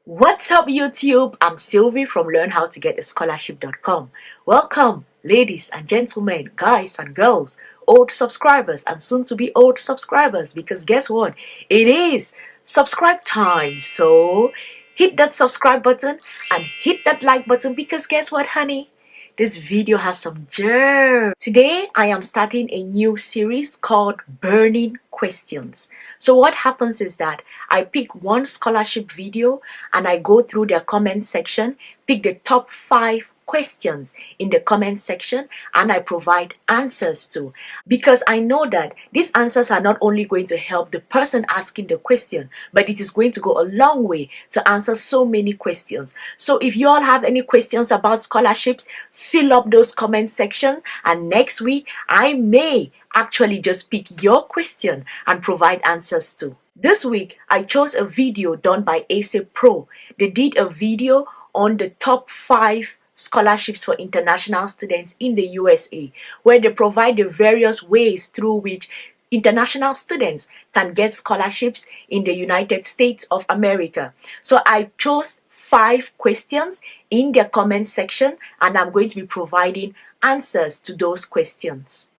What's up, YouTube? I'm Sylvie from learnhowtogetascholarship.com. Welcome, ladies and gentlemen, guys and girls, old subscribers and soon to be old subscribers, because guess what? It is subscribe time. So hit that subscribe button and hit that like button, because guess what, honey? This video has some germs. Today, I am starting a new series called Burning Questions. So what happens is that I pick one scholarship video and I go through their comment section, pick the top 5 questions in the comment section, and I provide answers to, because I know that these answers are not only going to help the person asking the question, but it is going to go a long way to answer so many questions. So if you all have any questions about scholarships, fill up those comment section, and next week I may actually just pick your question and provide answers to. This week I chose a video done by ASAP Pro. They did a video on the top 5 scholarships for international students in the USA, where they provide the various ways through which international students can get scholarships in the United States of America. So I chose 5 questions in their comment section, and I'm going to be providing answers to those questions.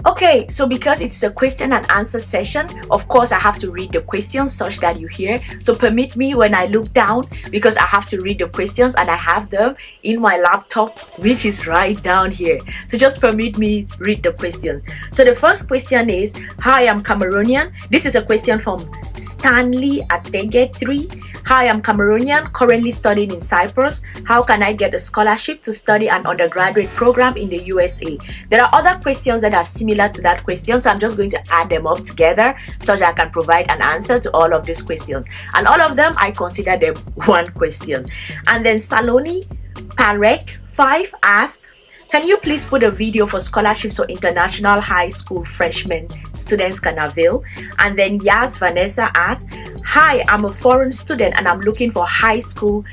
Okay, so because it's a question and answer session, of course I have to read the questions such that you hear. So permit me when I look down, because I have to read the questions and I have them in my laptop, which is right down here. So just permit me read the questions. So the first question is, hi, I'm Cameroonian. This is a question from Stanley Atege 3. Hi, I'm Cameroonian, currently studying in Cyprus. How can I get a scholarship to study an undergraduate program in the USA? There are other questions that are similar to that question, so I'm just going to add them up together so that I can provide an answer to all of these questions. And all of them, I consider them one question. And then Saloni Parek 5 asks, can you please put a video for scholarships for international high school freshmen students can avail? And then Yas Vanessa asks, hi, I'm a foreign student and I'm looking for high school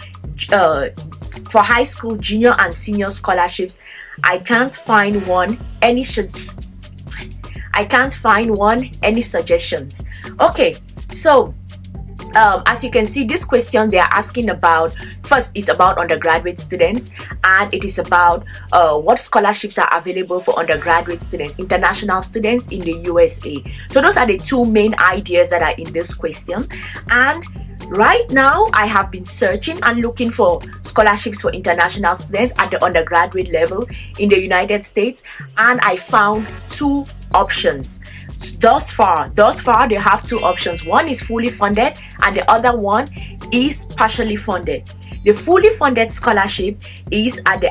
junior and senior scholarships. I can't find one. Any suggestions? Okay, so as you can see, this question they are asking about, first it's about undergraduate students, and it is about what scholarships are available for undergraduate students, international students in the USA. So those are the 2 main ideas that are in this question. And right now I have been searching and looking for scholarships for international students at the undergraduate level in the United States, and I found 2 options. Thus far they have 2 options. One is fully funded and the other one is partially funded. The fully funded scholarship is at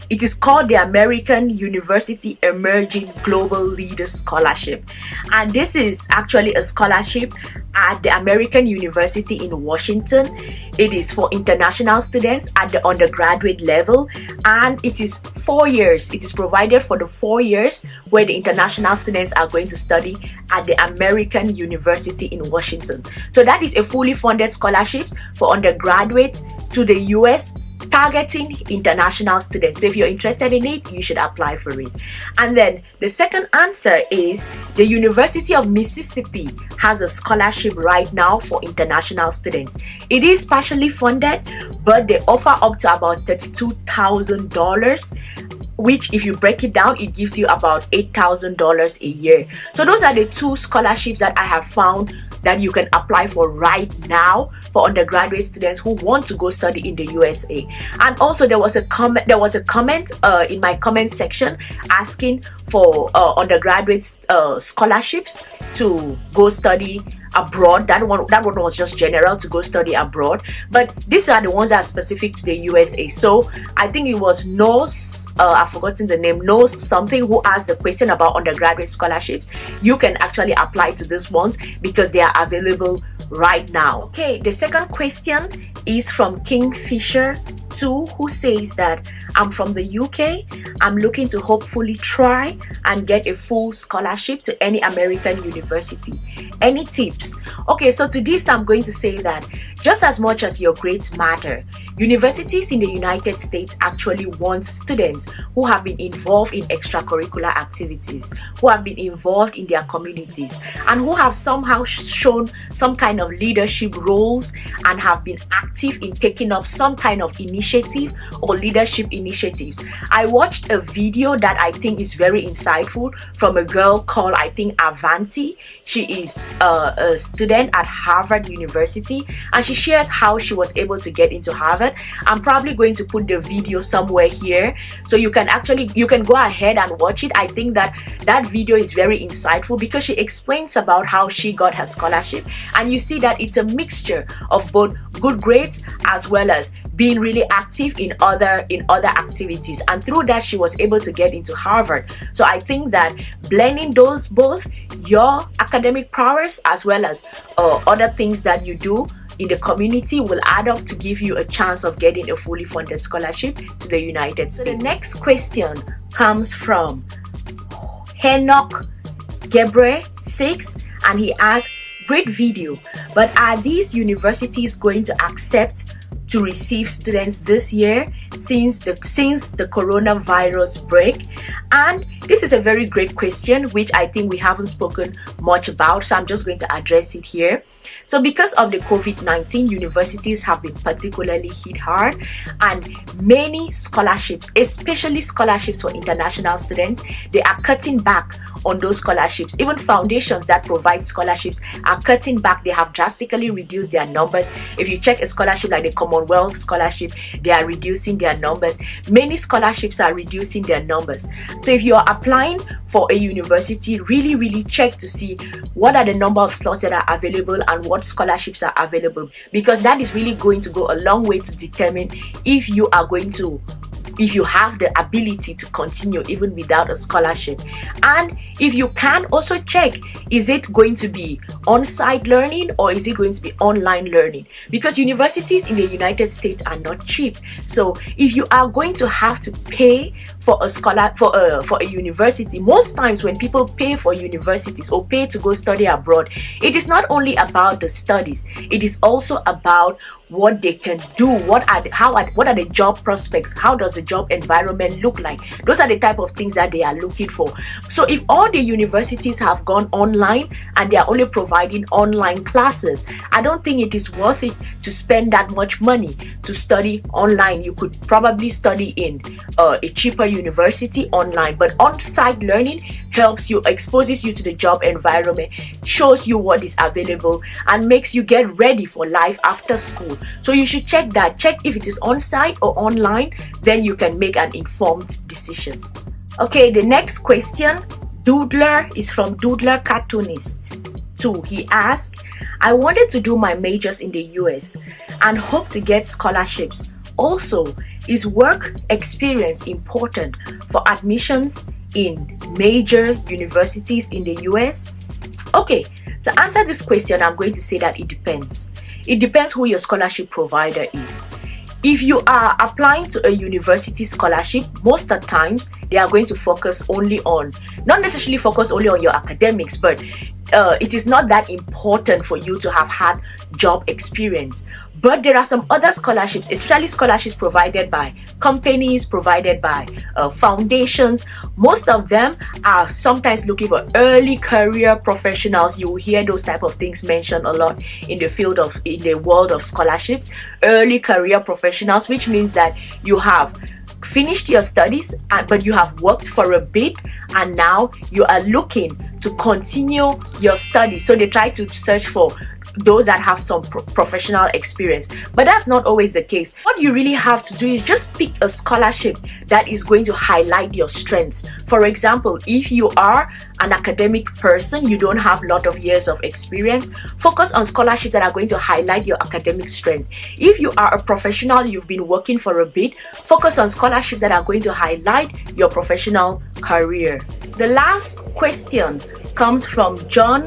it is called the American University Emerging Global Leaders Scholarship, and this is actually a scholarship at the American University in Washington. It is for international students at the undergraduate level, and it is 4 years. It is provided for the 4 years where the international students are going to study at the American University in Washington. So that is a fully funded scholarship for undergraduates to the US, targeting international students. So if you're interested in it, you should apply for it. And then the second answer is the University of Mississippi has a scholarship right now for international students. It is partially funded, but they offer up to about $32,000, which if you break it down, it gives you about $8,000 a year. So those are the 2 scholarships that I have found that you can apply for right now for undergraduate students who want to go study in the USA. And also there was a comment in my comment section asking for undergraduate scholarships to go study abroad. That one was just general, to go study abroad, but these are the ones that are specific to the USA. So I think it was Nose, I've forgotten the name, Nose something, who asked the question about undergraduate scholarships. You can actually apply to these ones because they are available right now. Okay, the second question is from Kingfisher 2, who says that I'm from the UK. I'm looking to hopefully try and get a full scholarship to any American university. Any tips? Okay, so to this I'm going to say that just as much as your grades matter, universities in the United States actually want students who have been involved in extracurricular activities, who have been involved in their communities, and who have somehow shown some kind of leadership roles and have been active in taking up some kind of initiative or leadership initiatives. I watched a video that I think is very insightful from a girl called, I think, Avanti. She is a student at Harvard University, and she shares how she was able to get into Harvard. I'm probably going to put the video somewhere here, so you can go ahead and watch it. I think that video is very insightful because she explains about how she got her scholarship, and you see that it's a mixture of both good grades as well as being really active in other activities, and through that she was able to get into Harvard. So I think that blending those both, your academic prowess as well as other things that you do in the community, will add up to give you a chance of getting a fully funded scholarship to the United States. So the next question comes from Henok Gebre 6, and he asks, great video, but are these universities going to accept to receive students this year since the coronavirus break? And this is a very great question which I think we haven't spoken much about, so I'm just going to address it here. So because of the COVID-19, universities have been particularly hit hard, and many scholarships, especially scholarships for international students, they are cutting back on those scholarships. Even foundations that provide scholarships are cutting back. They have drastically reduced their numbers. If you check a scholarship like the Commonwealth Scholarship, they are reducing their numbers. Many scholarships are reducing their numbers. So if you are applying for a university, really check to see what are the number of slots that are available and what scholarships are available, because that is really going to go a long way to determine if you have the ability to continue even without a scholarship. And if you can, also check, is it going to be on-site learning or is it going to be online learning? Because universities in the United States are not cheap. So if you are going to have to pay for a university, most times when people pay for universities or pay to go study abroad, it is not only about the studies, it is also about what they can do, what are the job prospects, how does the job environment look like. Those are the type of things that they are looking for. So if all the universities have gone online and they are only providing online classes, I don't think it is worth it to spend that much money to study online. You could probably study in a cheaper university online, but on-site learning helps you, exposes you to the job environment, shows you what is available, and makes you get ready for life after school. So you should check that. Check if it is on-site or online, then you can make an informed decision. Okay, the next question, Doodler, is from Doodler Cartoonist 2. He asked, I wanted to do my majors in the US and hope to get scholarships. Also, is work experience important for admissions in major universities in the US? Okay, to answer this question, I'm going to say that it depends. It depends who your scholarship provider is. If you are applying to a university scholarship, most of the times they are going to not necessarily focus only on your academics, but it is not that important for you to have had job experience. But there are some other scholarships, especially scholarships provided by companies, provided by foundations. Most of them are sometimes looking for early career professionals. You will hear those type of things mentioned a lot in the world of scholarships. Early career professionals, which means that you have finished your studies, but you have worked for a bit, and now you are looking to continue your studies. So they try to search for those that have some professional experience, but that's not always the case. What you really have to do is just pick a scholarship that is going to highlight your strengths. For example, if you are an academic person, you don't have a lot of years of experience, focus on scholarships that are going to highlight your academic strength. If you are a professional, you've been working for a bit, focus on scholarships that are going to highlight your professional career. The last question comes from John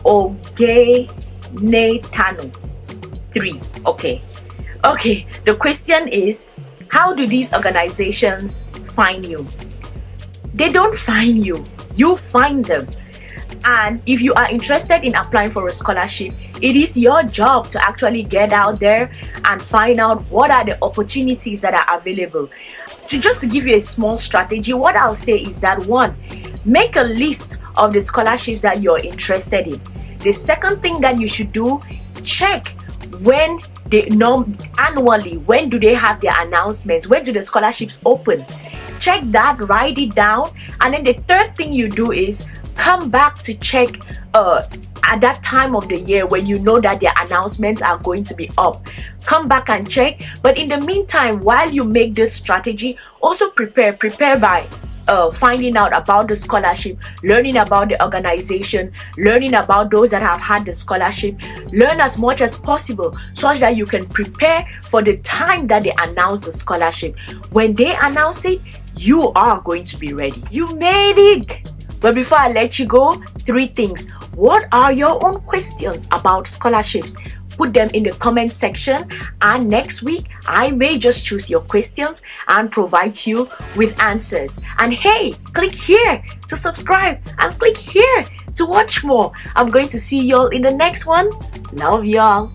Ogenetano 3. Okay, the question is, How do these organizations find you? They don't find you, you find them. And if you are interested in applying for a scholarship, it is your job to actually get out there and find out what are the opportunities that are available. Just to give you a small strategy, what I'll say is that, one, make a list of the scholarships that you're interested in. The second thing that you should do, check when they annually, when do they have their announcements, when do the scholarships open. Check that, write it down. And then the third thing you do is come back to check at that time of the year when you know that their announcements are going to be up. Come back and check. But in the meantime, while you make this strategy, also prepare by finding out about the scholarship, learning about the organization, learning about those that have had the scholarship. Learn as much as possible such that you can prepare for the time that they announce the scholarship. When they announce it, you are going to be ready. You made it! But before I let you go, 3 things. What are your own questions about scholarships? Put them in the comment section, and next week I may just choose your questions and provide you with answers. And hey, click here to subscribe and click here to watch more. I'm going to see y'all in the next one. Love y'all.